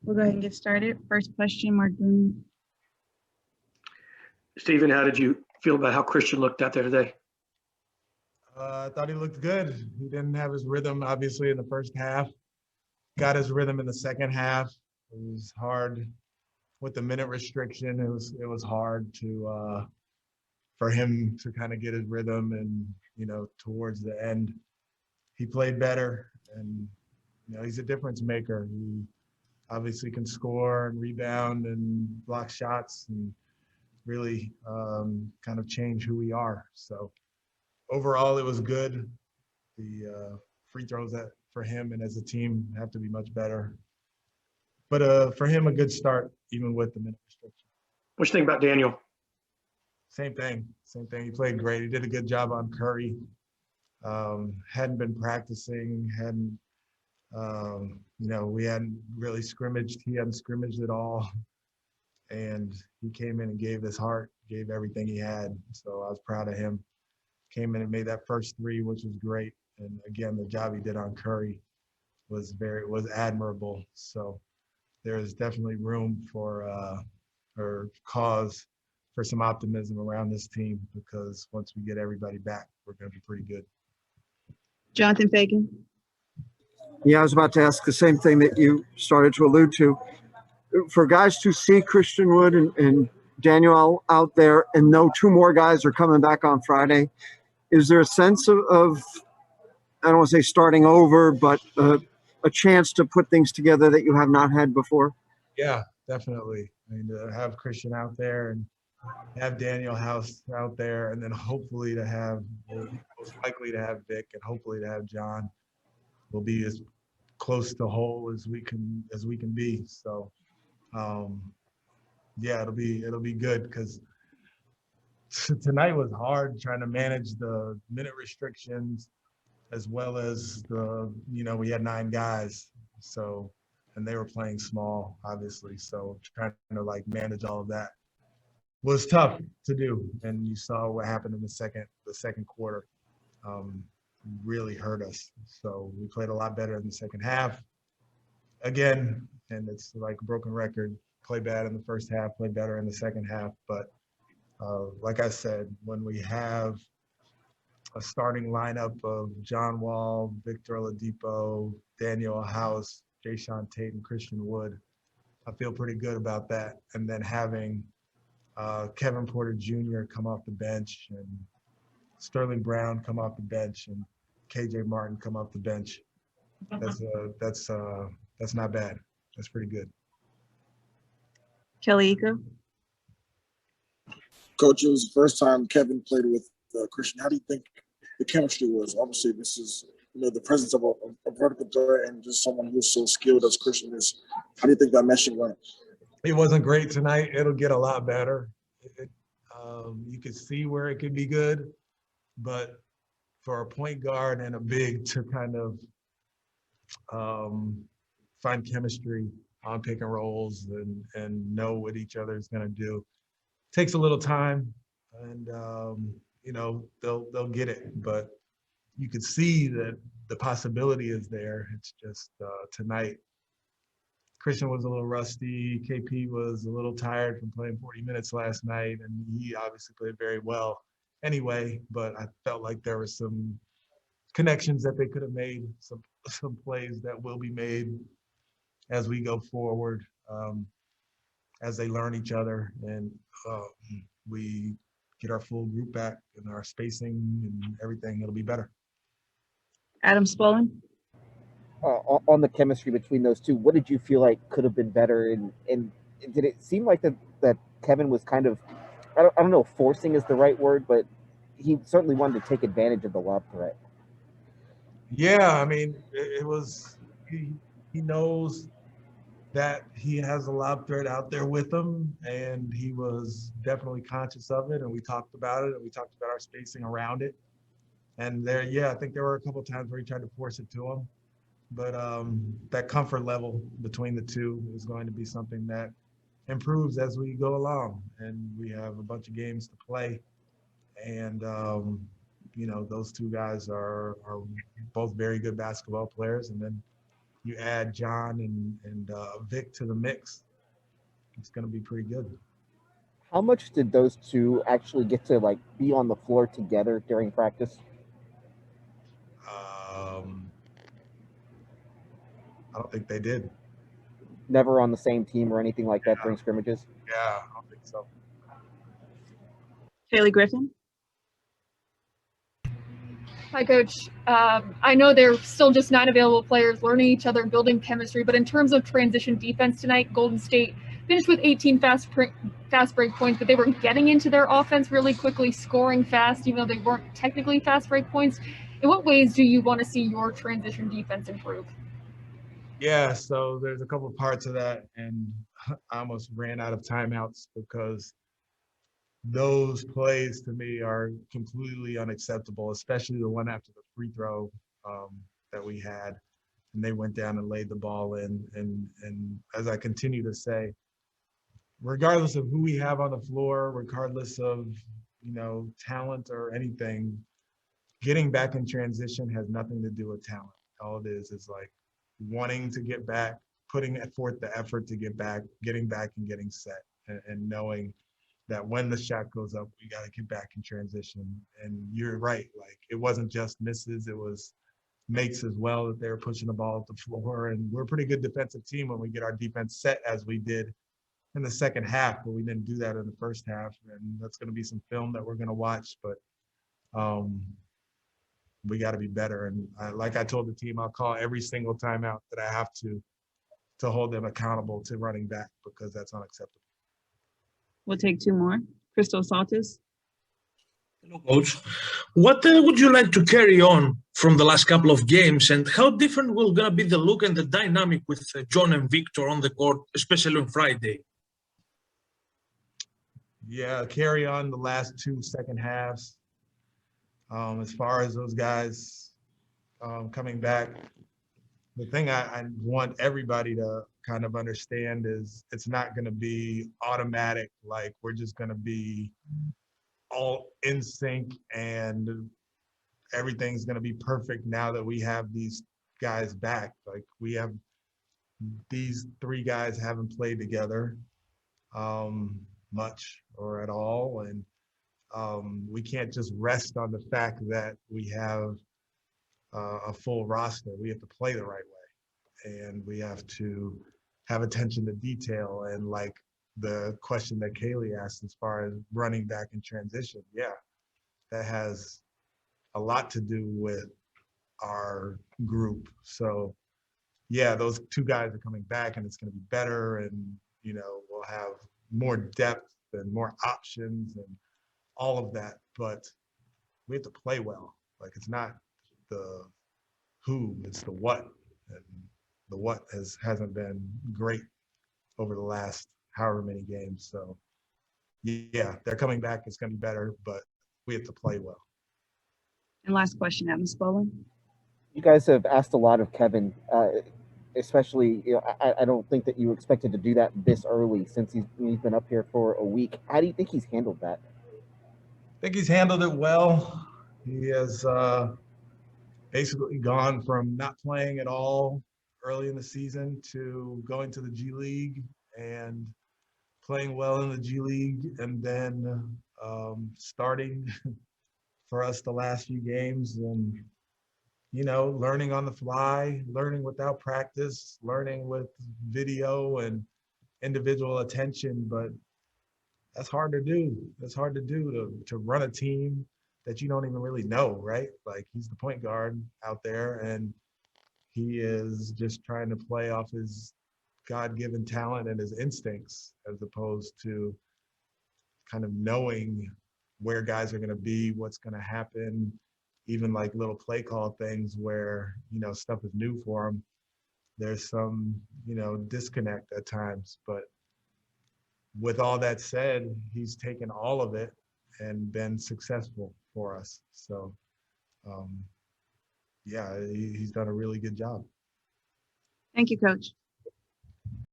We'll go ahead and get started. First question, Mark Boone. Stephen, how did you feel about how Christian looked out there today? I thought he looked good. He didn't have his rhythm, obviously, in the first half. Got his rhythm in the second half. It was hard with the minute restriction. It was hard to for him to kind of get his rhythm, and towards the end, he played better, and he's a difference maker. He obviously can score and rebound and block shots and really kind of change who we are. So overall, it was good. The free throws that for him and as a team have to be much better. But for him, a good start, even with the minute restriction. What you think about Danuel? Same thing. He played great. He did a good job on Curry. Hadn't been practicing. We hadn't really scrimmaged. He hadn't scrimmaged at all. And he came in and gave his heart, gave everything he had. So I was proud of him. Came in and made that first three, which was great. And again, the job he did on Curry was admirable. So there is definitely room for or cause for some optimism around this team, because once we get everybody back, we're going to be pretty good. Jonathan Fagan. Yeah, I was about to ask the same thing that you started to allude to. For guys to see Christian Wood and Danuel out there and know two more guys are coming back on Friday, is there a sense of I don't want to say starting over, but a chance to put things together that you have not had before? Yeah, definitely. I mean, to have Christian out there and have Danuel House out there, and then hopefully most likely to have Vic, and hopefully to have John, will be as close to whole as we can be. So, yeah, it'll be good, because tonight was hard trying to manage the minute restrictions, as well as we had 9 guys, so, and they were playing small, obviously. So trying to manage all of that was tough to do. And you saw what happened in the second quarter. Really hurt us. So we played a lot better in the second half. Again, and it's like a broken record, play bad in the first half, play better in the second half. But like I said, when we have a starting lineup of John Wall, Victor Oladipo, Danuel House, Jae'Sean Tate, and Christian Wood, I feel pretty good about that. And then having Kevin Porter Jr. come off the bench, and Sterling Brown come off the bench, and KJ Martin come off the bench. That's not bad. That's pretty good. Kelly Iko. Coach, it was the first time Kevin played with Christian. How do you think the chemistry was? Obviously, this is the presence of a vertical threat and just someone who's so skilled as Christian is. How do you think that meshing went? It wasn't great tonight. It'll get a lot better. You could see where it could be good, but for a point guard and a big to kind of find chemistry on pick and rolls and know what each other is going to do takes a little time, and they'll get it. But you could see that the possibility is there. It's just tonight, Christian was a little rusty. KP was a little tired from playing 40 minutes last night, and he obviously played very well anyway. But I felt like there were some connections that they could have made, some plays that will be made as we go forward, as they learn each other, and we get our full group back and our spacing and everything. It'll be better. Adam Spollen. On the chemistry between those two, what did you feel like could have been better? And did it seem like that Kevin was kind of, I don't know if forcing is the right word, but he certainly wanted to take advantage of the lob threat? Yeah, I mean, it was, he knows that he has a lob threat out there with him, and he was definitely conscious of it, and we talked about it, and we talked about our spacing around it. And I think there were a couple of times where he tried to force it to him. But that comfort level between the two is going to be something that improves as we go along. And we have a bunch of games to play. And, those two guys are both very good basketball players. And then you add John and Vic to the mix, it's going to be pretty good. How much did those two actually get to like be on the floor together during practice? I don't think they did. Never on the same team or anything like that Yeah. during scrimmages? Yeah, I don't think so. Kaylee Griffin. Hi, Coach. I know they're still just 9 available players learning each other and building chemistry, but in terms of transition defense tonight, Golden State finished with 18 fast break points, but they were getting into their offense really quickly, scoring fast, even though they weren't technically fast break points. In what ways do you want to see your transition defense improve? Yeah, so there's a couple parts of that, and I almost ran out of timeouts because those plays to me are completely unacceptable, especially the one after the free throw that we had, and they went down and laid the ball in. And as I continue to say, regardless of who we have on the floor, regardless of talent or anything, getting back in transition has nothing to do with talent. All it is like wanting to get back, putting forth the effort to get back, getting back and getting set, and knowing that when the shot goes up, we got to get back in transition. And you're right, like it wasn't just misses, it was makes as well, that they were pushing the ball up the floor. And we're a pretty good defensive team when we get our defense set as we did in the second half, but we didn't do that in the first half. And that's going to be some film that we're going to watch, but we got to be better. And like I told the team, I'll call every single timeout that I have to hold them accountable to running back, because that's unacceptable. We'll take 2 more. Crystal Saltis. Hello, Coach. What would you like to carry on from the last couple of games, and how different will gonna be the look and the dynamic with John and Victor on the court, especially on Friday? Yeah, carry on the last 2 second halves. As far as those guys coming back, the thing I want everybody to kind of understand is it's not going to be automatic, like we're just going to be all in sync and everything's going to be perfect now that we have these guys back. Like we have these 3 guys haven't played together much or at all, and we can't just rest on the fact that we have a full roster. We have to play the right way, and we have to have attention to detail. And like the question that Kaylee asked as far as running back in transition, yeah, that has a lot to do with our group. So yeah, those 2 guys are coming back, and it's going to be better, and we'll have more depth and more options and all of that, but we have to play well. Like it's not the who, it's the what, and the what hasn't been great over the last however many games. So yeah, they're coming back, it's going to be better, but we have to play well. And last question, Adam Spolin. You guys have asked a lot of Kevin, especially, I don't think that you expected to do that this early since he's been up here for a week. How do you think he's handled that? I think he's handled it well. He has basically gone from not playing at all early in the season to going to the G League and playing well in the G League, and then starting for us the last few games, and learning on the fly, learning without practice, learning with video and individual attention. But that's hard to do. It's hard to do to run a team that you don't even really know, right? Like he's the point guard out there, and he is just trying to play off his God-given talent and his instincts, as opposed to kind of knowing where guys are going to be, what's going to happen, even like little play call things where, stuff is new for him. There's some, disconnect at times, but with all that said, he's taken all of it and been successful for us. So, yeah, he's done a really good job. Thank you, Coach.